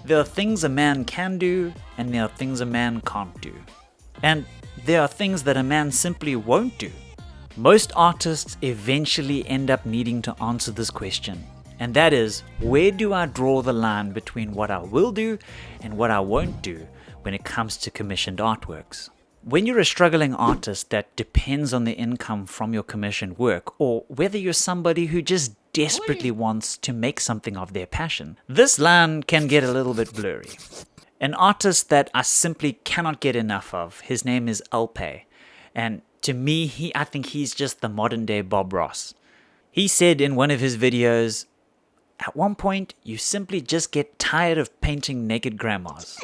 There are things a man can do, and there are things a man can't do. And there are things that a man simply won't do. Most artists eventually end up needing to answer this question, and that is, where do I draw the line between what I will do and what I won't do when it comes to commissioned artworks? When you're a struggling artist that depends on the income from your commissioned work, or whether you're somebody who just desperately wants to make something of their passion, this line can get a little bit blurry. An artist that I simply cannot get enough of, his name is Alpe, and to me, I think he's just the modern day Bob Ross. He said in one of his videos, at one point, you simply just get tired of painting naked grandmas.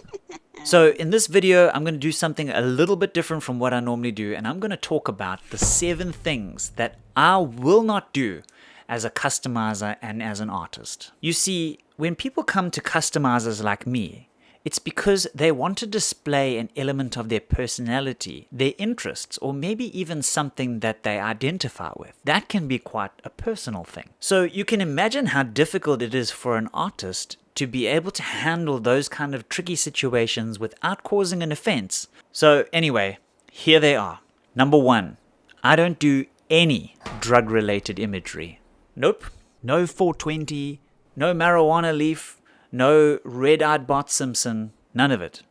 So in this video, I'm going to do something a little bit different from what I normally do, and I'm going to talk about the 7 things that I will not do as a customizer and as an artist. You see, when people come to customizers like me, it's because they want to display an element of their personality, their interests, or maybe even something that they identify with. That can be quite a personal thing. So you can imagine how difficult it is for an artist to be able to handle those kind of tricky situations without causing an offense. So anyway, here they are. Number 1, I don't do any drug-related imagery. Nope. No 420, no marijuana leaf, no red-eyed Bart Simpson, none of it.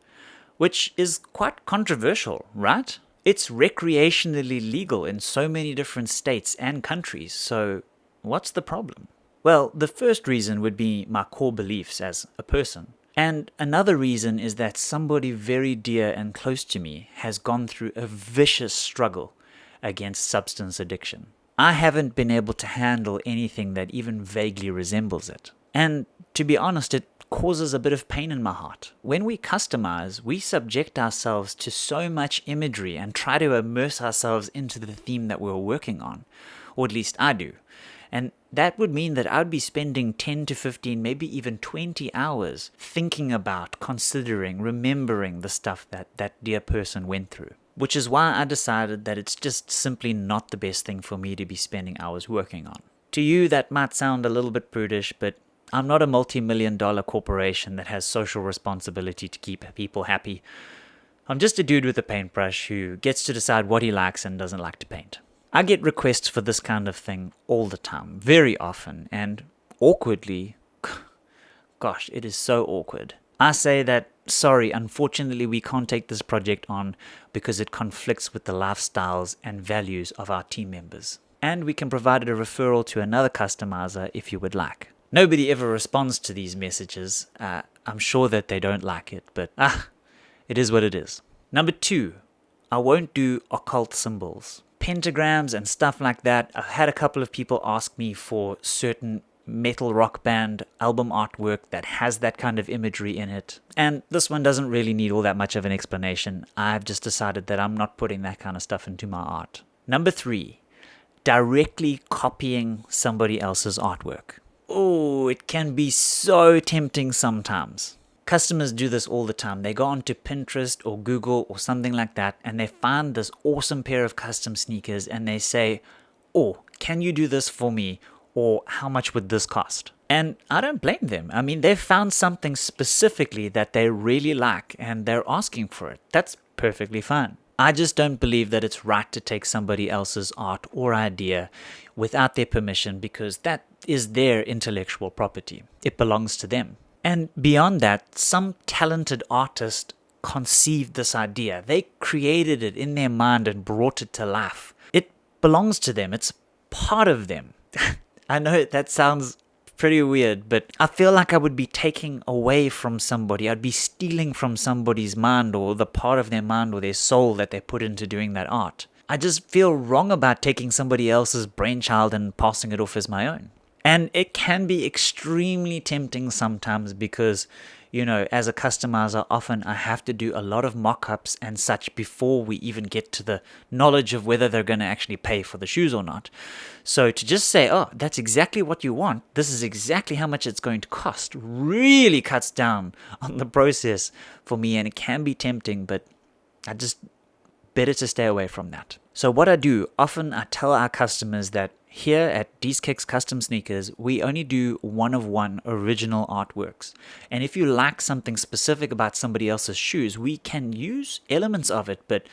Which is quite controversial, right? It's recreationally legal in so many different states and countries, so what's the problem? Well, the first reason would be my core beliefs as a person. And another reason is that somebody very dear and close to me has gone through a vicious struggle against substance addiction. I haven't been able to handle anything that even vaguely resembles it. And to be honest, it causes a bit of pain in my heart. When we customize, we subject ourselves to so much imagery and try to immerse ourselves into the theme that we're working on, or at least I do. And that would mean that I would be spending 10 to 15, maybe even 20 hours thinking about, considering, remembering the stuff that dear person went through. Which is why I decided that it's just simply not the best thing for me to be spending hours working on. To you, that might sound a little bit prudish, but I'm not a multi-million-dollar corporation that has social responsibility to keep people happy. I'm just a dude with a paintbrush who gets to decide what he likes and doesn't like to paint. I get requests for this kind of thing all the time, very often, and awkwardly, gosh, it is so awkward. I say that, sorry, unfortunately we can't take this project on because it conflicts with the lifestyles and values of our team members. And we can provide a referral to another customizer if you would like. Nobody ever responds to these messages. I'm sure that they don't like it, but it is what it is. Number 2, I won't do occult symbols. Pentagrams and stuff like that. I've had a couple of people ask me for certain metal rock band album artwork that has that kind of imagery in it. And this one doesn't really need all that much of an explanation. I've just decided that I'm not putting that kind of stuff into my art. Number 3, directly copying somebody else's artwork. Oh, it can be so tempting sometimes. Customers do this all the time. They go onto Pinterest or Google or something like that, and they find this awesome pair of custom sneakers, and they say, oh, can you do this for me? Or how much would this cost? And I don't blame them. I mean, they've found something specifically that they really like, and they're asking for it. That's perfectly fine. I just don't believe that it's right to take somebody else's art or idea without their permission, because that is their intellectual property. It belongs to them. And beyond that, some talented artist conceived this idea. They created it in their mind and brought it to life. It belongs to them. It's part of them. I know that sounds pretty weird, but I feel like I would be taking away from somebody. I'd be stealing from somebody's mind, or the part of their mind or their soul that they put into doing that art. I just feel wrong about taking somebody else's brainchild and passing it off as my own. And it can be extremely tempting sometimes because, you know, as a customizer, often I have to do a lot of mock-ups and such before we even get to the knowledge of whether they're going to actually pay for the shoes or not. So to just say, oh, that's exactly what you want, this is exactly how much it's going to cost, really cuts down on the process for me, and it can be tempting, but better to stay away from that. So what I do, often I tell our customers that here at These Kicks Custom Sneakers, we only do one-of-one original artworks. And if you like something specific about somebody else's shoes, we can use elements of it, but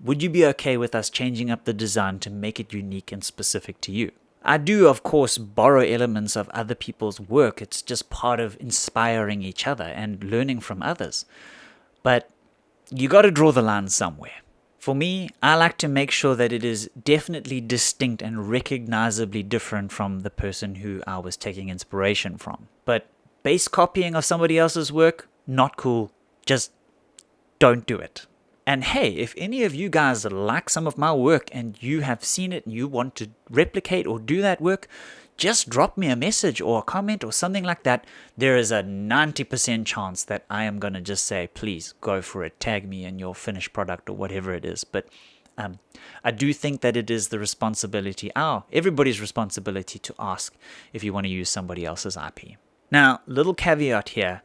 would you be okay with us changing up the design to make it unique and specific to you? I do, of course, borrow elements of other people's work. It's just part of inspiring each other and learning from others. But you got to draw the line somewhere. For me, I like to make sure that it is definitely distinct and recognizably different from the person who I was taking inspiration from. But base copying of somebody else's work, not cool. Just don't do it. And hey, if any of you guys like some of my work and you have seen it and you want to replicate or do that work, just drop me a message or a comment or something like that. There is a 90% chance that I am going to just say, please go for it, tag me in your finished product or whatever it is. But I do think that it is the responsibility, everybody's responsibility to ask if you want to use somebody else's IP. Now, little caveat here.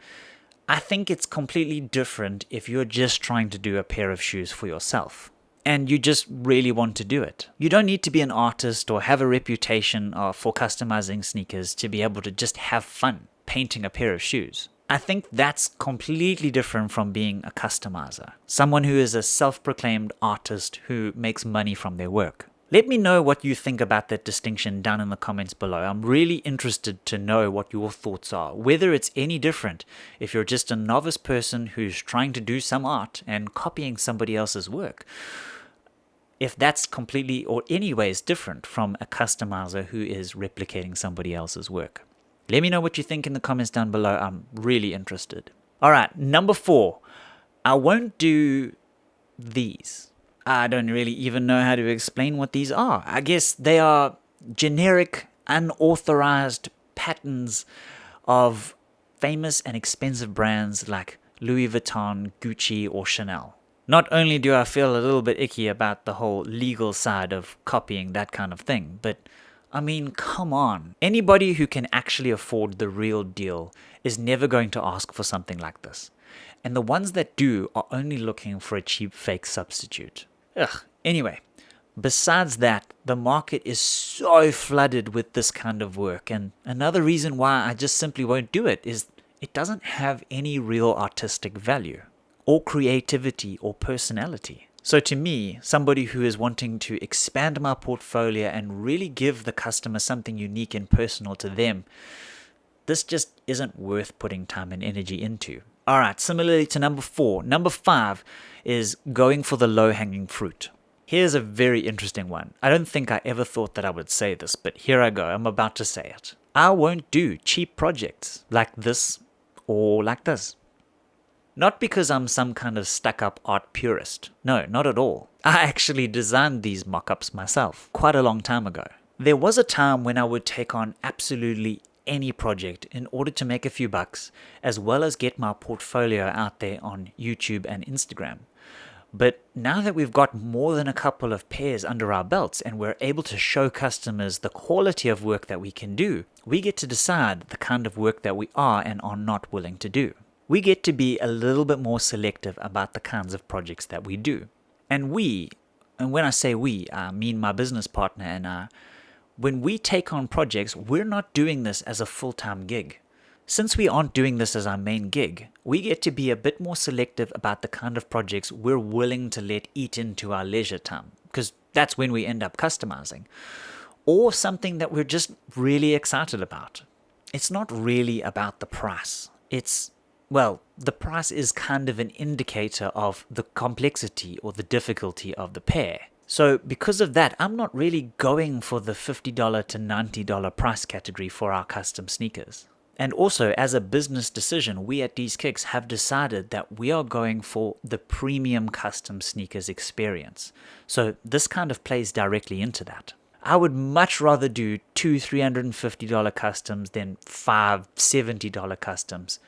I think it's completely different if you're just trying to do a pair of shoes for yourself and you just really want to do it. You don't need to be an artist or have a reputation for customizing sneakers to be able to just have fun painting a pair of shoes. I think that's completely different from being a customizer, someone who is a self-proclaimed artist who makes money from their work. Let me know what you think about that distinction down in the comments below. I'm really interested to know what your thoughts are, whether it's any different if you're just a novice person who's trying to do some art and copying somebody else's work. If that's completely or anyways different from a customizer who is replicating somebody else's work. Let me know what you think in the comments down below. I'm really interested. All right, number 4. I won't do these. I don't really even know how to explain what these are. I guess they are generic, unauthorized patterns of famous and expensive brands like Louis Vuitton, Gucci, or Chanel. Not only do I feel a little bit icky about the whole legal side of copying that kind of thing, but I mean, come on. Anybody who can actually afford the real deal is never going to ask for something like this. And the ones that do are only looking for a cheap fake substitute. Anyway, besides that, the market is so flooded with this kind of work, and another reason why I just simply won't do it is it doesn't have any real artistic value, or creativity, or personality. So to me, somebody who is wanting to expand my portfolio and really give the customer something unique and personal to them, this just isn't worth putting time and energy into. Alright, similarly to number 4, number 5 is going for the low-hanging fruit. Here's a very interesting one. I don't think I ever thought that I would say this, but here I go. I'm about to say it. I won't do cheap projects like this or like this. Not because I'm some kind of stuck-up art purist. No, not at all. I actually designed these mock-ups myself quite a long time ago. There was a time when I would take on absolutely any project in order to make a few bucks, as well as get my portfolio out there on YouTube and Instagram. But now that we've got more than a couple of pairs under our belts and we're able to show customers the quality of work that we can do, we get to decide the kind of work that we are and are not willing to do. We get to be a little bit more selective about the kinds of projects that we do. And when I say we, I mean my business partner and I. When we take on projects, we're not doing this as a full-time gig. Since we aren't doing this as our main gig, we get to be a bit more selective about the kind of projects we're willing to let eat into our leisure time, because that's when we end up customizing, or something that we're just really excited about. It's not really about the price. The price is kind of an indicator of the complexity or the difficulty of the pair. So because of that, I'm not really going for the $50 to $90 price category for our custom sneakers. And also, as a business decision, we at These Kicks have decided that we are going for the premium custom sneakers experience. So this kind of plays directly into that. I would much rather do two $350 customs than five $70 customs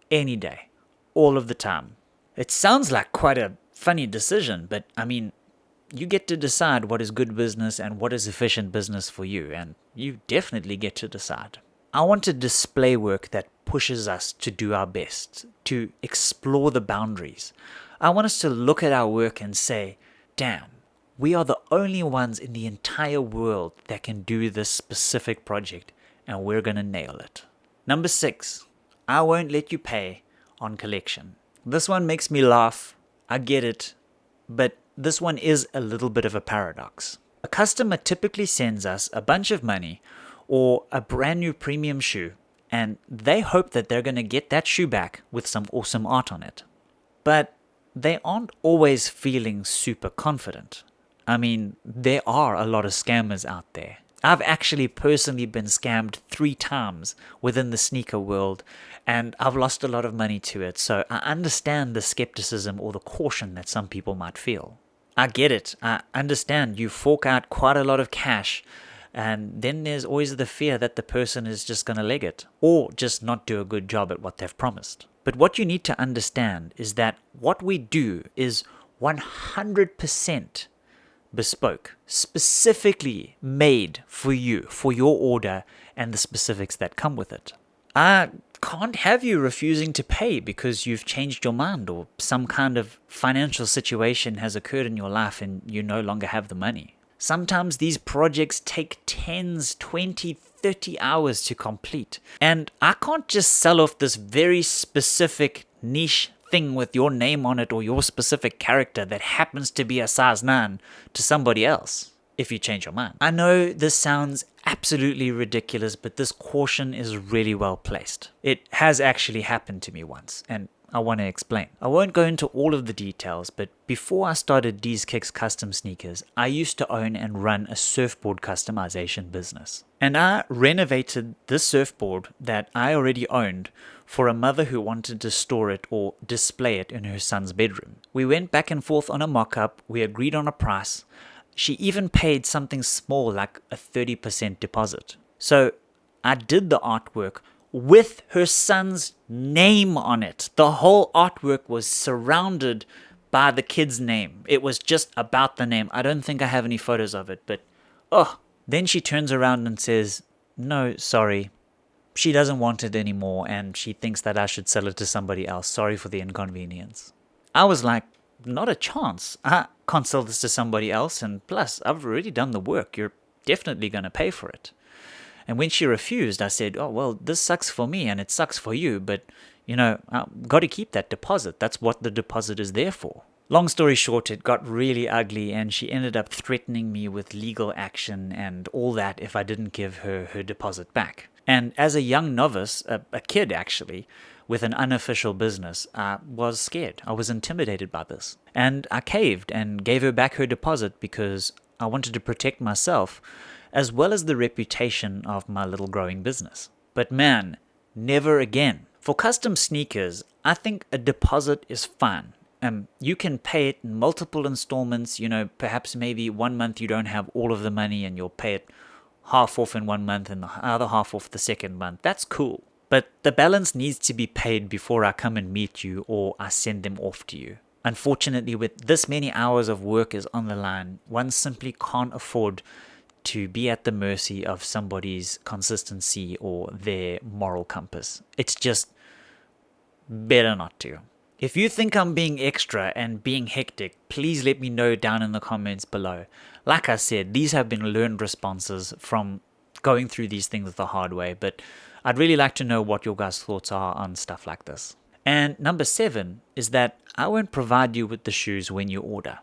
any day, all of the time. It sounds like quite a funny decision, but I mean, you get to decide what is good business and what is efficient business for you, and you definitely get to decide. I want to display work that pushes us to do our best, to explore the boundaries. I want us to look at our work and say, damn, We are the only ones in the entire world that can do this specific project, and we're going to nail it. Number 6, I won't let you pay on collection. This one makes me laugh. I get it, but this one is a little bit of a paradox. A customer typically sends us a bunch of money or a brand new premium shoe, and they hope that they're going to get that shoe back with some awesome art on it. But they aren't always feeling super confident. I mean, there are a lot of scammers out there. I've actually personally been scammed 3 times within the sneaker world, and I've lost a lot of money to it, so I understand the skepticism or the caution that some people might feel. I get it. I understand you fork out quite a lot of cash, and then there's always the fear that the person is just going to leg it, or just not do a good job at what they've promised. But what you need to understand is that what we do is 100% bespoke, specifically made for you, for your order and the specifics that come with it. I can't have you refusing to pay because you've changed your mind or some kind of financial situation has occurred in your life and you no longer have the money. Sometimes these projects take 10s, 20, 30 hours to complete. And I can't just sell off this very specific niche thing with your name on it or your specific character that happens to be a size 9 to somebody else if you change your mind. I know this sounds absolutely ridiculous, but this caution is really well placed. It has actually happened to me once, and I want to explain. I won't go into all of the details, but before I started D's Kicks Custom Sneakers, I used to own and run a surfboard customization business. And I renovated this surfboard that I already owned for a mother who wanted to store it or display it in her son's bedroom. We went back and forth on a mock-up, we agreed on a price. She even paid something small like a 30% deposit. So I did the artwork with her son's name on it. The whole artwork was surrounded by the kid's name. It was just about the name. I don't think I have any photos of it, but then she turns around and says, "No, sorry. She doesn't want it anymore and she thinks that I should sell it to somebody else. Sorry for the inconvenience." I was like, not a chance. I can't sell this to somebody else, and plus, I've already done the work. You're definitely going to pay for it. And when she refused, I said, "Oh, well, this sucks for me and it sucks for you, but, I've got to keep that deposit. That's what the deposit is there for." Long story short, it got really ugly and she ended up threatening me with legal action and all that if I didn't give her her deposit back. And as a young novice, a kid actually, with an unofficial business, I was scared. I was intimidated by this. And I caved and gave her back her deposit because I wanted to protect myself as well as the reputation of my little growing business. But man, never again. For custom sneakers, I think a deposit is fine. You can pay it in multiple installments. Perhaps maybe 1 month you don't have all of the money and you'll pay it half off in 1 month and the other half off the second month. That's cool. But the balance needs to be paid before I come and meet you or I send them off to you. Unfortunately, with this many hours of work is on the line, one simply can't afford to be at the mercy of somebody's consistency or their moral compass. It's just better not to. If you think I'm being extra and being hectic, please let me know down in the comments below. Like I said, these have been learned responses from going through these things the hard way, but I'd really like to know what your guys' thoughts are on stuff like this. And number 7 is that I won't provide you with the shoes when you order.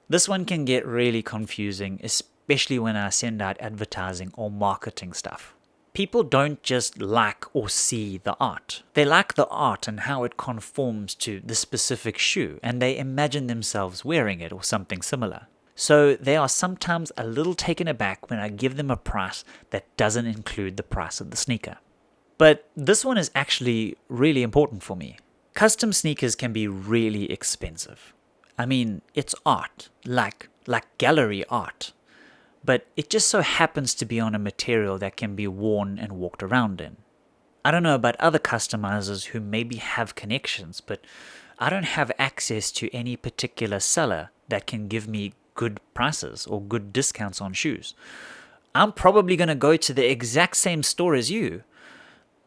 This one can get really confusing, especially when I send out advertising or marketing stuff. People don't just like or see the art. They like the art and how it conforms to the specific shoe, and they imagine themselves wearing it or something similar. So they are sometimes a little taken aback when I give them a price that doesn't include the price of the sneaker. But this one is actually really important for me. Custom sneakers can be really expensive. I mean, it's art, like gallery art. But it just so happens to be on a material that can be worn and walked around in. I don't know about other customizers who maybe have connections, but I don't have access to any particular seller that can give me good prices or good discounts on shoes. I'm probably going to go to the exact same store as you.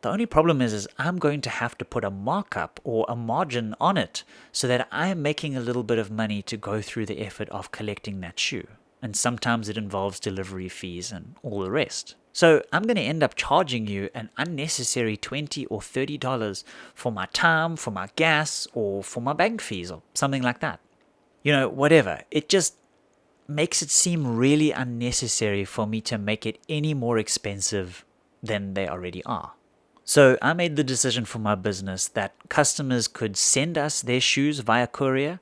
The only problem is I'm going to have to put a markup or a margin on it so that I am making a little bit of money to go through the effort of collecting that shoe. And sometimes it involves delivery fees and all the rest. So I'm going to end up charging you an unnecessary $20 or $30 for my time, for my gas, or for my bank fees or something like that. Whatever. It just makes it seem really unnecessary for me to make it any more expensive than they already are. So I made the decision for my business that customers could send us their shoes via courier,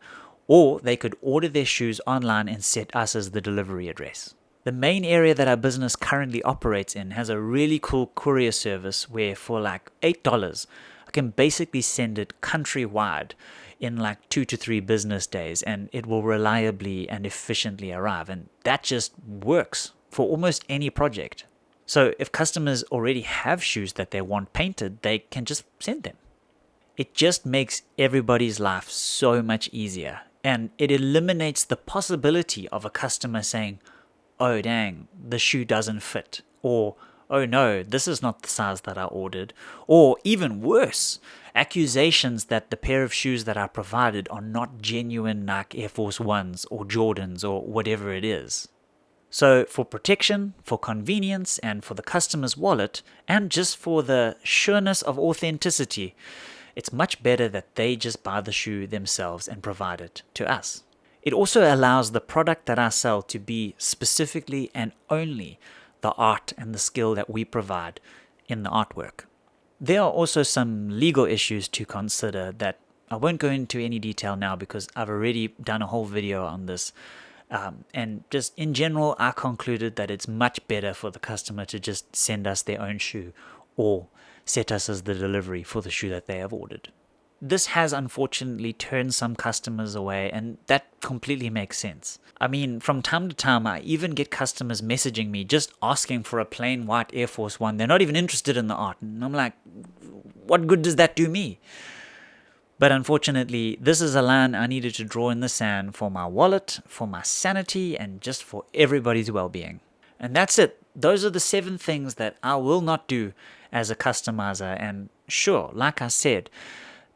or they could order their shoes online and set us as the delivery address. The main area that our business currently operates in has a really cool courier service where for like $8, I can basically send it countrywide in like 2 to 3 business days, and it will reliably and efficiently arrive. And that just works for almost any project. So if customers already have shoes that they want painted, they can just send them. It just makes everybody's life so much easier, and it eliminates the possibility of a customer saying, "Oh dang, the shoe doesn't fit," or "Oh no, this is not the size that I ordered," or even worse, accusations that the pair of shoes that are provided are not genuine Nike Air Force Ones or Jordans or whatever it is. So for protection, for convenience, and for the customer's wallet, and just for the sureness of authenticity, it's much better that they just buy the shoe themselves and provide it to us. It also allows the product that I sell to be specifically and only the art and the skill that we provide in the artwork. There are also some legal issues to consider that I won't go into any detail now because I've already done a whole video on this. And just in general, I concluded that it's much better for the customer to just send us their own shoe or set us as the delivery for the shoe that they have ordered. This has unfortunately turned some customers away, and that completely makes sense. I mean, from time to time, I even get customers messaging me just asking for a plain white Air Force One. They're not even interested in the art. And I'm like, what good does that do me? But unfortunately, this is a line I needed to draw in the sand for my wallet, for my sanity, and just for everybody's well-being. And that's it. Those are the 7 things that I will not do as a customizer. And sure, like I said,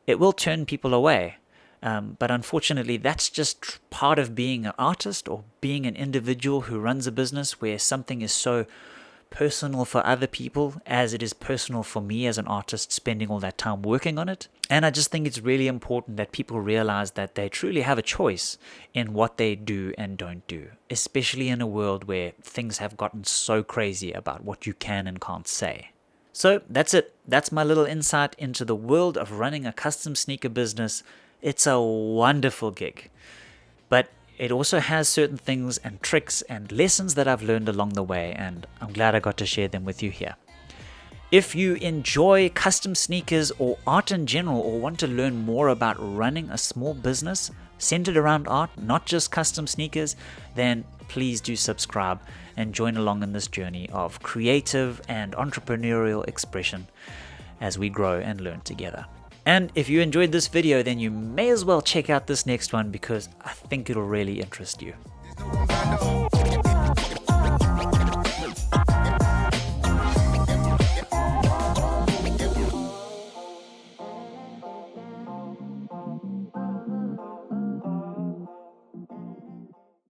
it will turn people away. But unfortunately, that's just part of being an artist or being an individual who runs a business where something is so personal for other people as it is personal for me as an artist spending all that time working on it. And I just think it's really important that people realize that they truly have a choice in what they do and don't do, especially in a world where things have gotten so crazy about what you can and can't say. So that's it. That's my little insight into the world of running a custom sneaker business. It's a wonderful gig, but it also has certain things and tricks and lessons that I've learned along the way, and I'm glad I got to share them with you here. If you enjoy custom sneakers or art in general, or want to learn more about running a small business centered around art, not just custom sneakers, then please do subscribe and join along in this journey of creative and entrepreneurial expression as we grow and learn together. And if you enjoyed this video, then you may as well check out this next one because I think it'll really interest you.